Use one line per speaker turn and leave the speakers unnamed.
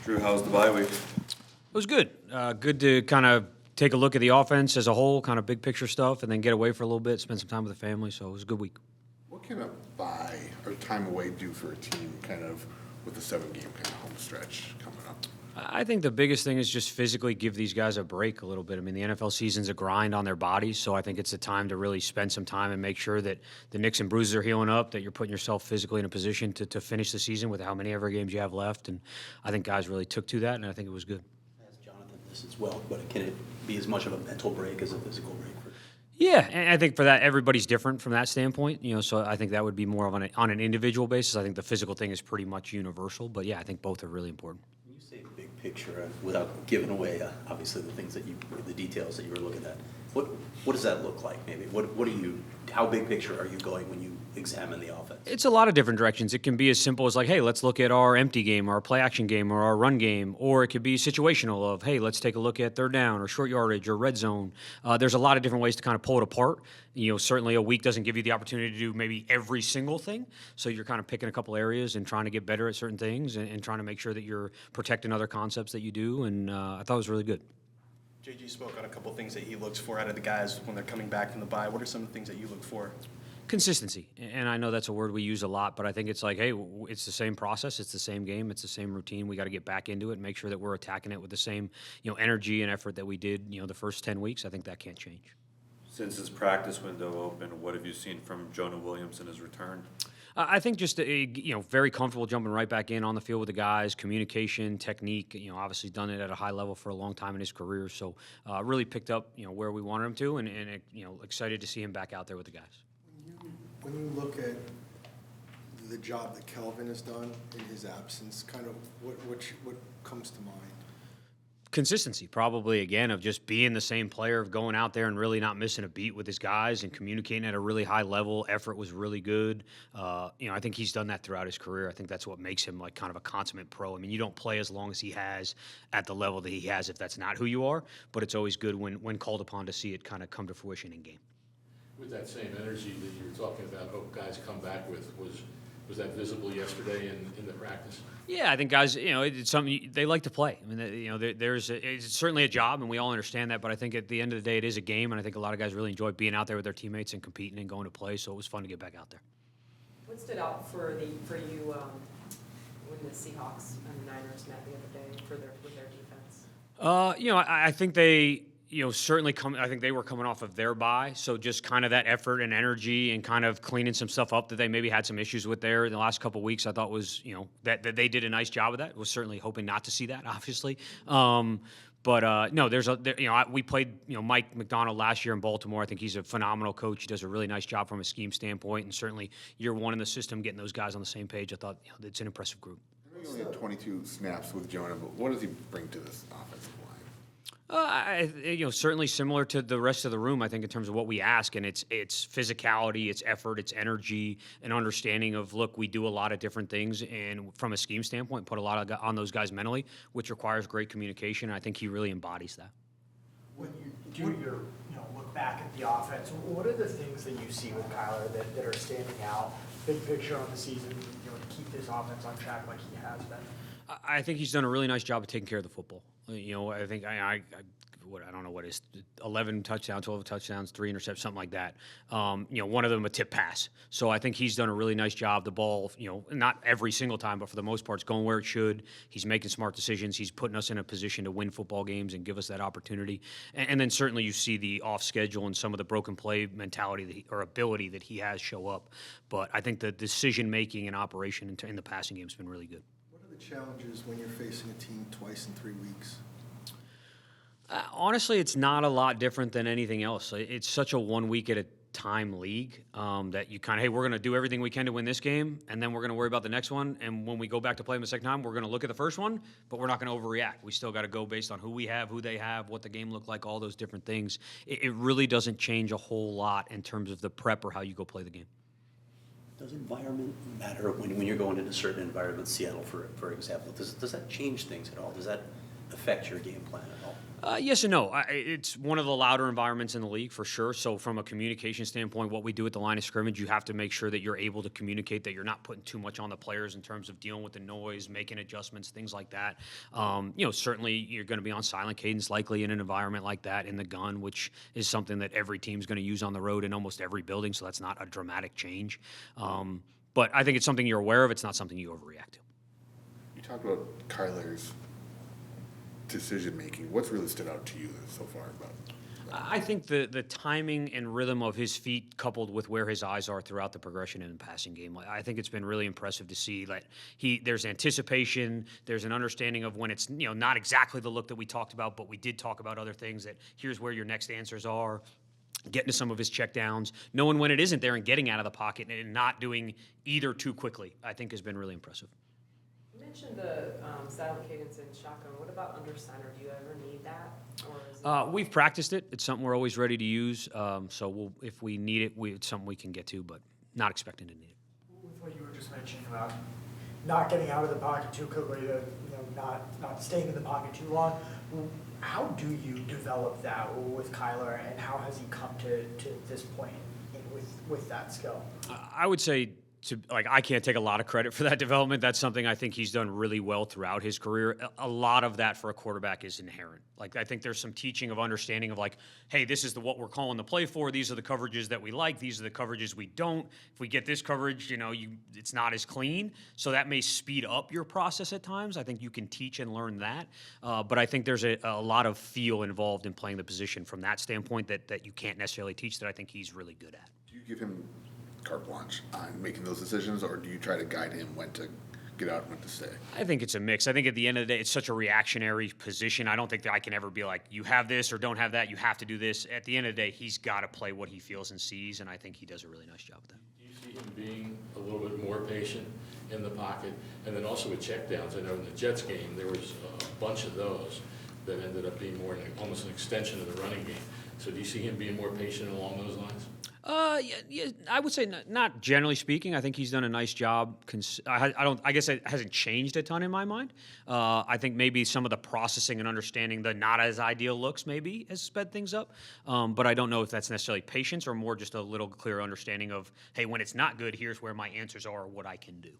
Drew, how's the bye week?
It was good. Good to kind of take a look at the offense as a whole, kind of big picture stuff, and then get away for a little bit, spend some time with the family. So it was a good week.
What can a bye or time away do for a team kind of with the 7-game kind of home stretch coming up?
I think the biggest thing is just physically give these guys a break a little bit. I mean, the NFL season's a grind on their bodies, so I think it's a time to really spend some time and make sure that the nicks and bruises are healing up, that you're putting yourself physically in a position to finish the season with how many ever games you have left. And I think guys really took to that, and I think it was good.
As Jonathan this as well, but can it be as much of a mental break as a physical break?
Yeah, and I think for that, everybody's different from that standpoint. So I think that would be more of on an individual basis. I think the physical thing is pretty much universal, but yeah, I think both are really important.
When you say big picture, without giving away, obviously the things the details that you were looking at, what does that look like? Maybe how big picture are you going when you examine the offense?
It's a lot of different directions. It can be as simple as like, hey, let's look at our empty game, or our play action game, or our run game, or it could be situational of, hey, let's take a look at third down or short yardage or red zone. There's a lot of different ways to kind of pull it apart. Certainly a week doesn't give you the opportunity to do maybe every single thing. So you're kind of picking a couple areas and trying to get better at certain things and trying to make sure that you're protecting other concepts that you do. And I thought it was really good.
JG spoke on a couple of things that he looks for out of the guys when they're coming back from the bye. What are some of the things that you look for?
Consistency. And I know that's a word we use a lot, but I think it's like, hey, it's the same process. It's the same game. It's the same routine. We got to get back into it and make sure that we're attacking it with the same, energy and effort that we did, the first 10 weeks. I think that can't change.
Since his practice window opened, what have you seen from Jonah Williams in his return?
I think just very comfortable jumping right back in on the field with the guys, communication, technique. Obviously done it at a high level for a long time in his career, so really picked up where we wanted him to, and excited to see him back out there with the guys.
When you look at the job that Kelvin has done in his absence, kind of what comes to mind?
Consistency, probably, again, of just being the same player, of going out there and really not missing a beat with his guys and communicating at a really high level. Effort was really good. I think he's done that throughout his career. I think that's what makes him like kind of a consummate pro. I mean, you don't play as long as he has at the level that he has if that's not who you are, but it's always good when called upon to see it kind of come to fruition in game.
With that same energy that you were talking about, hope guys come back with, was that visible yesterday in the practice?
Yeah, I think guys, it's something they like to play. I mean, it's certainly a job, and we all understand that. But I think at the end of the day, it is a game, and I think a lot of guys really enjoy being out there with their teammates and competing and going to play. So it was fun to get back out there.
What stood out for you when the Seahawks and the Niners met the other day with their defense?
I think they. Certainly I think they were coming off of their bye, so just kind of that effort and energy and kind of cleaning some stuff up that they maybe had some issues with there in the last couple of weeks. I thought was, that they did a nice job of that. Was certainly hoping not to see that, obviously. But no, we played, Mike McDonald last year in Baltimore. I think he's a phenomenal coach. He does a really nice job from a scheme standpoint, and certainly year one in the system, getting those guys on the same page. I thought it's an impressive group.
I know you only had 22 snaps with Jonah, but what does he bring to this offensive line?
Certainly similar to the rest of the room, I think, in terms of what we ask, and it's physicality, it's effort, it's energy, and understanding of, look, we do a lot of different things, and from a scheme standpoint, put a lot on those guys mentally, which requires great communication, and I think he really embodies that.
When you do your look back at the offense, what are the things that you see with Kyler that are standing out, big picture on the season, to keep this offense on track like he has been?
I think he's done a really nice job of taking care of the football. I think I don't know what is 11 touchdowns, 12 touchdowns, 3 interceptions, something like that. One of them a tip pass. So I think he's done a really nice job. The ball, not every single time, but for the most part, it's going where it should. He's making smart decisions. He's putting us in a position to win football games and give us that opportunity. And then certainly you see the off schedule and some of the broken play mentality or ability that he has show up. But I think the decision making and operation in the passing game has been really good.
The challenges when you're facing a team twice in 3 weeks?
Honestly, it's not a lot different than anything else. It's such a 1 week at a time league that you kind of, hey, we're going to do everything we can to win this game, and then we're going to worry about the next one. And when we go back to play them the second time, we're going to look at the first one, but we're not going to overreact. We still got to go based on who we have, who they have, what the game looked like, all those different things. It really doesn't change a whole lot in terms of the prep or how you go play the game.
Does environment matter when you're going into certain environments, Seattle, for example? Does that change things at all? Does that affect your game plan at all?
Yes and no. It's one of the louder environments in the league for sure. So from a communication standpoint, what we do at the line of scrimmage, you have to make sure that you're able to communicate, that you're not putting too much on the players in terms of dealing with the noise, making adjustments, things like that. Certainly you're going to be on silent cadence likely in an environment like that in the gun, which is something that every team's going to use on the road in almost every building. So that's not a dramatic change. But I think it's something you're aware of. It's not something you overreact to.
You talked about Kyler's decision-making. What's really stood out to you so far about
I think the timing and rhythm of his feet coupled with where his eyes are throughout the progression in the passing game, I think it's been really impressive to see that there's anticipation, there's an understanding of when it's not exactly the look that we talked about, but we did talk about other things, that here's where your next answers are. Getting to some of his checkdowns, knowing when it isn't there and getting out of the pocket and not doing either too quickly, I think has been really impressive.
You mentioned the silent cadence in shotgun. What about under center? Do you ever need that? Or is it
We've practiced it. It's something we're always ready to use. So if we need it, it's something we can get to, but not expecting to need it.
With what you were just mentioning about not getting out of the pocket too quickly, to not staying in the pocket too long, how do you develop that with Kyler, and how has he come to this point with that skill?
I would say I can't take a lot of credit for that development. That's something I think he's done really well throughout his career. A lot of that for a quarterback is inherent. I think there's some teaching of understanding of hey, this is what we're calling the play for. These are the coverages that we like. These are the coverages we don't. If we get this coverage, it's not as clean. So that may speed up your process at times. I think you can teach and learn that. But I think there's a lot of feel involved in playing the position from that standpoint that you can't necessarily teach, that I think he's really good at.
Do you give him carte blanche on making those decisions, or do you try to guide him when to get out and when to stay?
I think it's a mix. I think at the end of the day, it's such a reactionary position. I don't think that I can ever be like, you have this or don't have that, you have to do this. At the end of the day, he's got to play what he feels and sees, and I think he does a really nice job of that.
Do you see him being a little bit more patient in the pocket? And then also with checkdowns, I know in the Jets game, there was a bunch of those that ended up being almost an extension of the running game. So do you see him being more patient along those lines?
Yeah, I would say not generally speaking. I think he's done a nice job. I guess it hasn't changed a ton in my mind. I think maybe some of the processing and understanding the not as ideal looks maybe has sped things up. But I don't know if that's necessarily patience or more just a little clearer understanding of, hey, when it's not good, here's where my answers are, or what I can do.